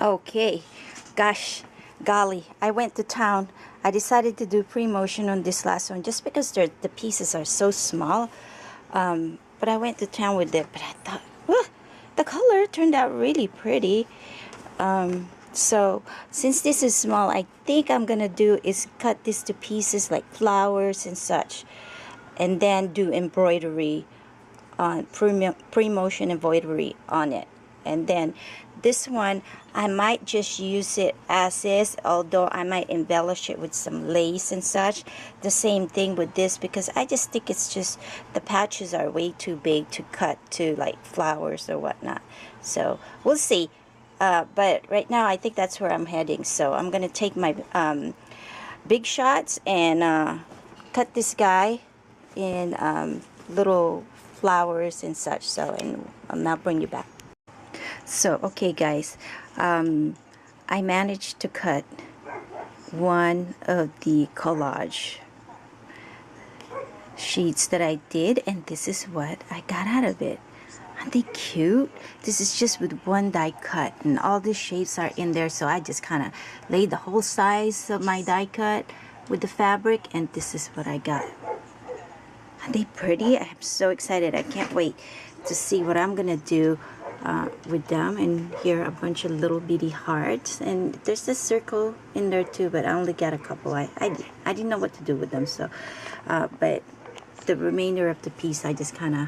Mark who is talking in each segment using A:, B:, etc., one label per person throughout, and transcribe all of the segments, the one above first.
A: Okay, gosh, golly, I went to town. I decided to do pre-motion on this last one just because the pieces are so small. But I went to town with it, but I thought, the color turned out really pretty. So since this is small, I think I'm gonna do is cut this to pieces like flowers and such, and then do embroidery on pre-motion embroidery on it. And then this one I might just use it as is, although I might embellish it with some lace and such. The same thing with this, because I just think it's just the patches are way too big to cut to like flowers or whatnot. So we'll see. But right now I think that's where I'm heading. So I'm gonna take my big shots and cut this guy in little flowers and such. So, and I'll now bring you back. So okay guys, I managed to cut one of the collage sheets that I did, and this is what I got out of it. Aren't they cute? This is just with one die cut, and all the shapes are in there, so I just kind of laid the whole size of my die cut with the fabric, and this is what I got. Aren't they pretty? I'm so excited. I can't wait to see what I'm gonna do with them. And here are a bunch of little bitty hearts, and there's a circle in there too, but I only got a couple. I didn't know what to do with them, so but the remainder of the piece I just kind of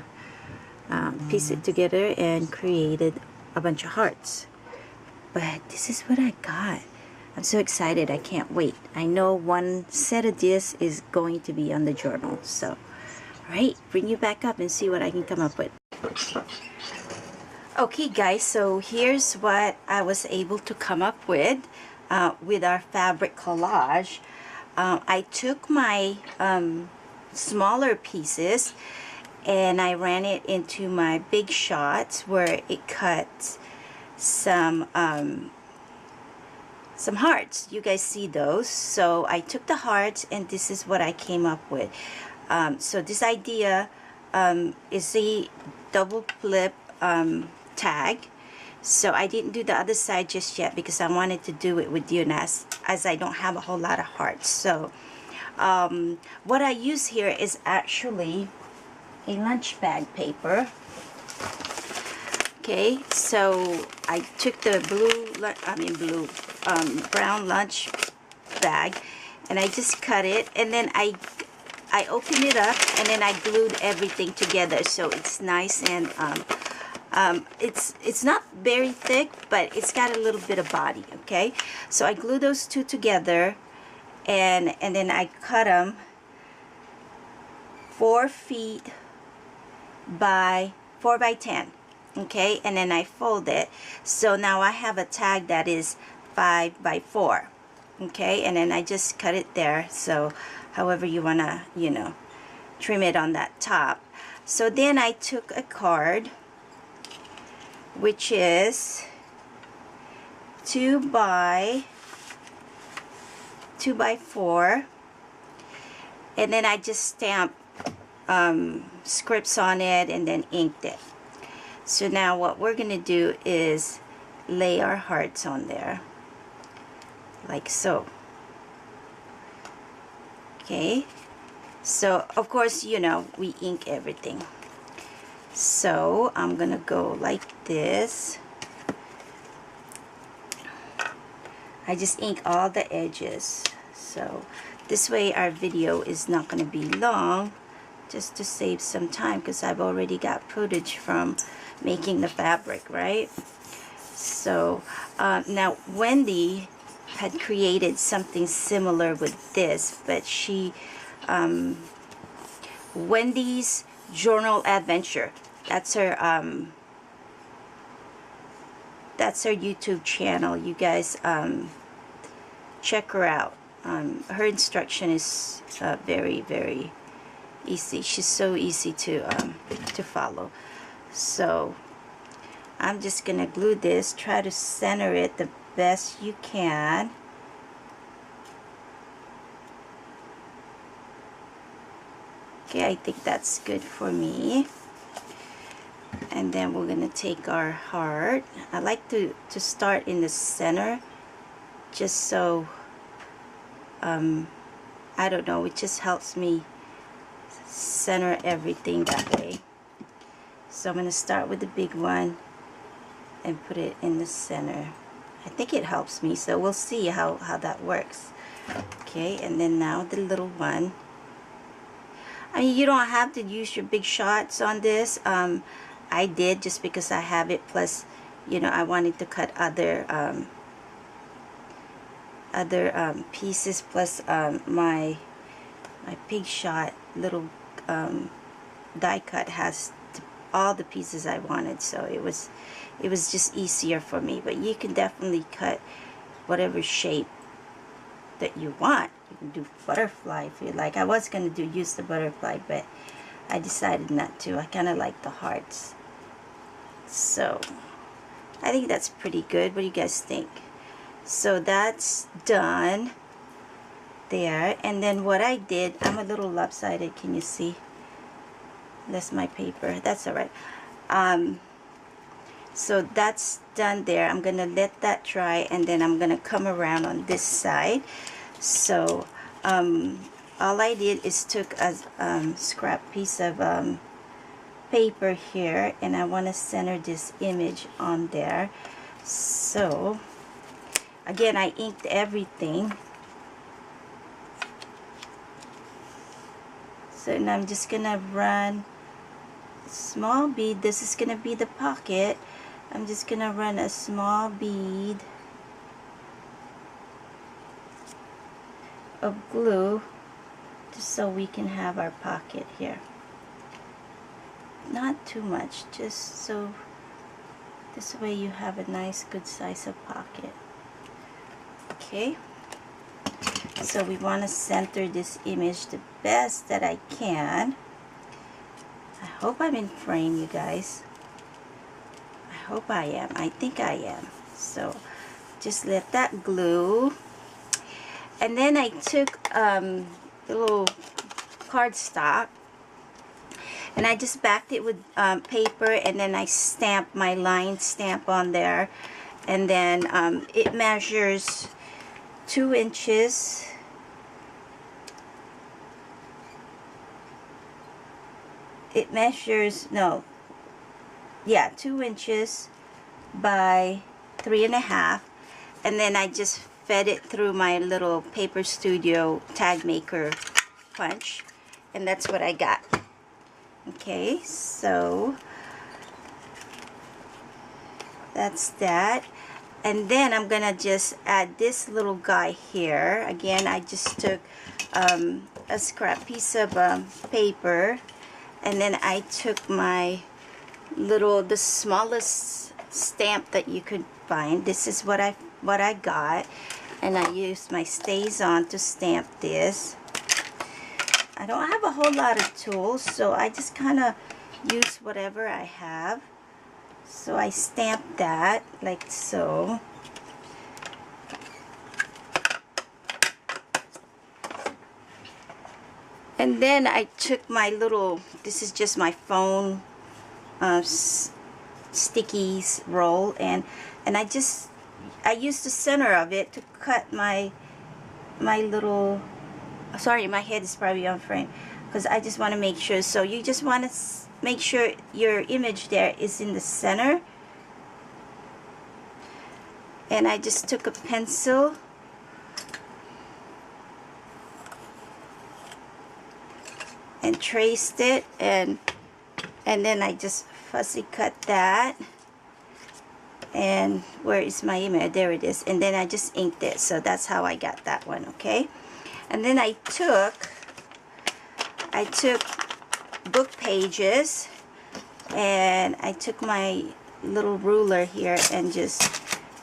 A: pieced it together and created a bunch of hearts. But this is what I got. I'm so excited. I can't wait. I know one set of this is going to be on the journal. So alright, bring you back up and see what I can come up with. Okay guys, so here's what I was able to come up with our fabric collage. I took my smaller pieces and I ran it into my big shots where it cut some hearts. You guys see those? So I took the hearts and this is what I came up with. So this idea is a double flip tag. So I didn't do the other side just yet because I wanted to do it with you, and as I don't have a whole lot of hearts. So what I use here is actually a lunch bag paper. Okay, so I took the brown lunch bag and I just cut it, and then I opened it up and then I glued everything together so it's nice, and it's not very thick, but it's got a little bit of body. Okay, so I glued those two together, and then I cut them 4 feet by 4 by 10. Okay, and then I fold it, so now I have a tag that is 5 by 4. Okay, and then I just cut it there, so however you want to, you know, trim it on that top. So then I took a card which is 2 by 4, and then I just stamped scripts on it and then inked it. So now what we're gonna do is lay our hearts on there like so. Okay, so of course, you know, we ink everything. So I'm gonna go like this. I just ink all the edges, so this way our video is not gonna be long, just to save some time, because I've already got footage from making the fabric, right? So now Wendy had created something similar with this, but she Wendy's Journal Adventure, that's her YouTube channel. You guys check her out. Her instruction is very, very easy. She's so easy to follow. So I'm just gonna glue this, try to center it the best you can. Okay, I think that's good for me. And then we're gonna take our heart. I like to start in the center, just so I don't know, it just helps me center everything that way. So I'm gonna start with the big one and put it in the center. I think it helps me, so we'll see how that works. Okay, and then now the little one. I mean, you don't have to use your big shots on this. I did just because I have it, plus, you know, I wanted to cut other pieces, plus my big shot little die cut has all the pieces I wanted, so it was just easier for me. But you can definitely cut whatever shape that you want. You can do butterfly if you like. I was gonna use the butterfly, but I decided not to. I kind of like the hearts. So I think that's pretty good. What do you guys think? So that's done there. And then what I did, I'm a little lopsided, can you see? That's my paper. That's all right. So that's done there. I'm gonna let that dry, and then I'm gonna come around on this side. So all I did is took a scrap piece of paper here, and I want to center this image on there. So again, I inked everything. So now I'm just gonna run a small bead. This is gonna be the pocket. I'm just gonna run a small bead of glue just so we can have our pocket here. Not too much, just so this way you have a nice good size of pocket. Okay, so we want to center this image the best that I can. I hope I'm in frame, you guys. I hope I am. I think I am. So just let that glue. And then I took the little cardstock, and I just backed it with paper, and then I stamped my line stamp on there. And then it measures 2 inches. It measures, no, yeah, 2 inches by 3.5. And then I just fed it through my little Paper Studio tag maker punch, and that's what I got. Okay, so that's that. And then I'm gonna just add this little guy here. Again, I just took a scrap piece of paper, and then I took my the smallest stamp that you could find. This is what I got, and I used my StazOn to stamp this. I don't have a whole lot of tools, so I just kind of use whatever I have. So I stamped that like so. And then I took my little, this is just my phone stickies roll, and I used the center of it to cut my little, sorry, my head is probably on frame because I just want to make sure. So you just want to make sure your image there is in the center. And I just took a pencil and traced it, and then I just fussy cut that. And where is my image? There it is. And then I just inked it. So that's how I got that one. Okay, and then I took book pages, and I took my little ruler here and just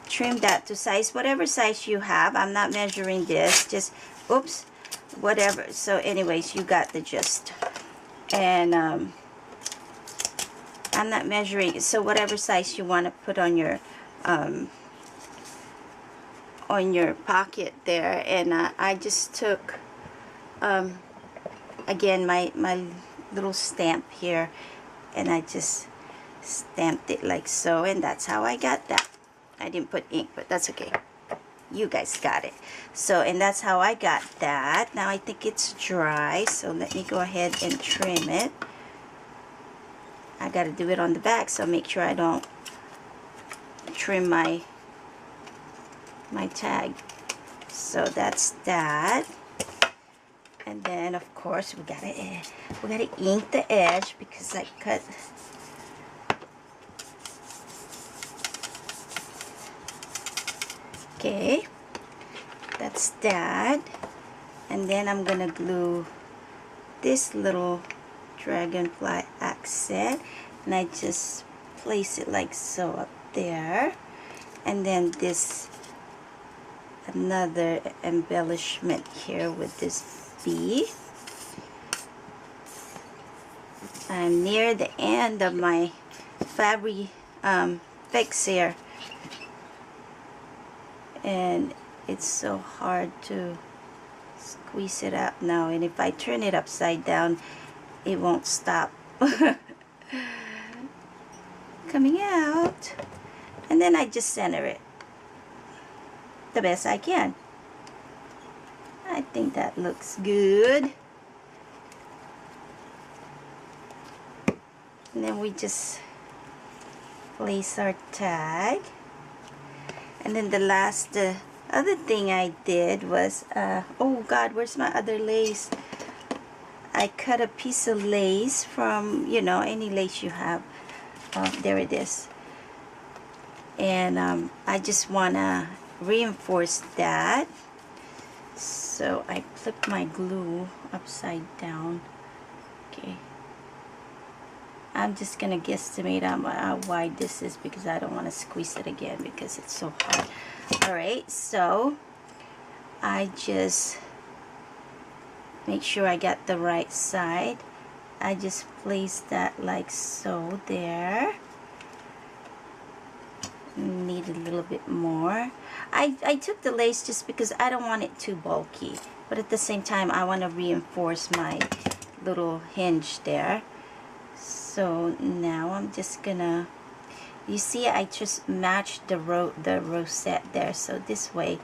A: trimmed that to size, whatever size you have. I'm not measuring this, just oops, whatever. So anyways, you got the gist. And I'm not measuring, so whatever size you want to put on your pocket there. And I just took again my little stamp here, and I just stamped it like so, and that's how I got that. I didn't put ink, but that's okay. You guys got it. So, and that's how I got that. Now I think it's dry, so let me go ahead and trim it. I got to do it on the back, so make sure I don't trim my tag. So that's that. And then of course we gotta ink the edge because I cut. Okay, that's that. And then I'm gonna glue this little dragonfly accent, and I just place it like so up there. And then this another embellishment here with this bee. I'm near the end of my fabric fix here, and it's so hard to squeeze it out now, and if I turn it upside down it won't stop coming out. And then I just center it the best I can. I think that looks good. And then we just place our tag. And then the last other thing I did was oh god, where's my other lace? I cut a piece of lace from, you know, any lace you have. There it is. And I just wanna reinforce that, so I flip my glue upside down. Okay, I'm just gonna guesstimate on how wide this is because I don't want to squeeze it again because it's so hard. Alright, so I just make sure I got the right side. I just place that like so there. Need a little bit more. I took the lace just because I don't want it too bulky, but at the same time I want to reinforce my little hinge there. So now I'm just gonna, you see, I just matched the rosette there, so this way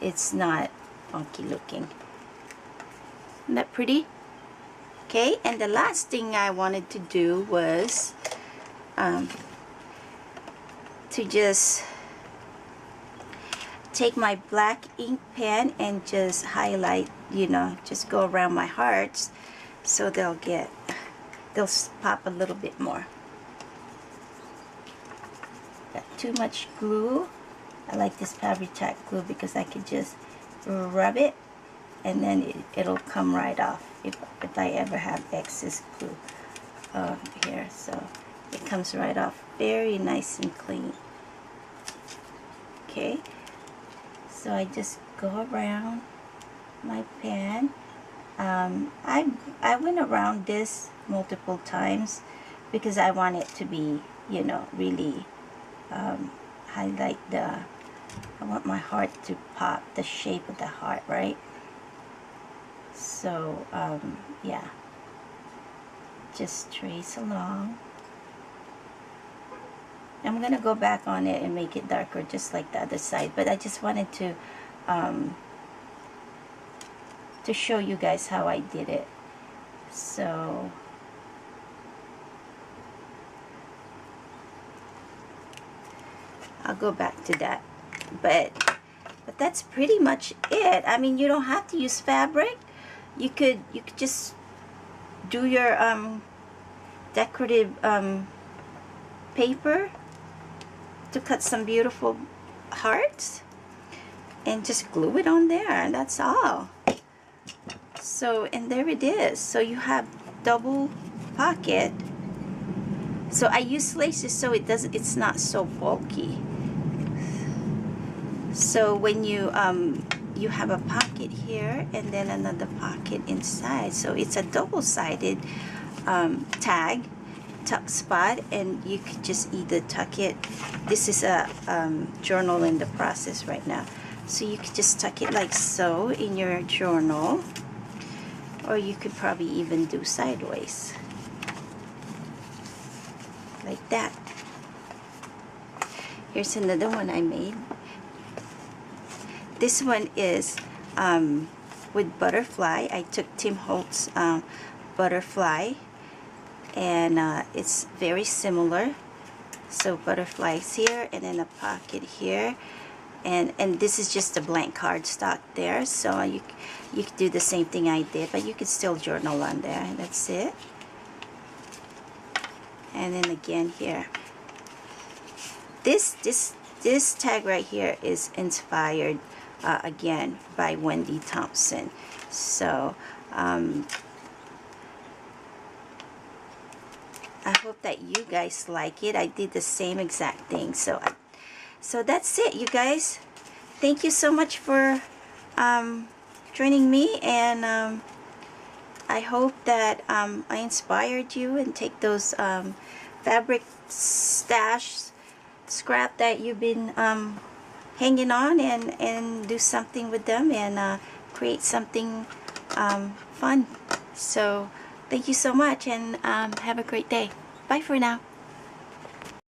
A: it's not funky looking. Isn't that pretty? Okay, and the last thing I wanted to do was to just take my black ink pen and just highlight, you know, just go around my hearts so they'll pop a little bit more. Got too much glue. I like this Fabri-Tac glue because I could just rub it and then it'll come right off if I ever have excess glue here. So it comes right off very nice and clean. Okay, so I just go around my pen. I went around this multiple times because I want it to be, you know, really highlight I want my heart to pop, the shape of the heart, right? So yeah, just trace along. I'm gonna go back on it and make it darker just like the other side, but I just wanted to show you guys how I did it. So I'll go back to that, but that's pretty much it. I mean, you don't have to use fabric. You could just do your decorative paper to cut some beautiful hearts and just glue it on there, and that's all. So, and there it is. So you have double pocket. So I use laces so it's not so bulky. So when you you have a pocket here and then another pocket inside, so it's a double-sided tag tuck spot, and you could just either tuck it. This is a journal in the process right now, so you could just tuck it like so in your journal, or you could probably even do sideways. like that. Here's another one I made. This one is with butterfly. I took Tim Holtz butterfly, and it's very similar. So butterflies here, and then a pocket here, and this is just a blank cardstock there. So you could do the same thing I did, but you could still journal on there. That's it. And then again here. This tag right here is inspired again by Wendy Thompson. So I hope that you guys like it. I did the same exact thing. So that's it, you guys. Thank you so much for joining me, and I hope that I inspired you, and take those fabric stash scrap that you've been hanging on, and do something with them, and create something fun. So thank you so much, and have a great day. Bye for now.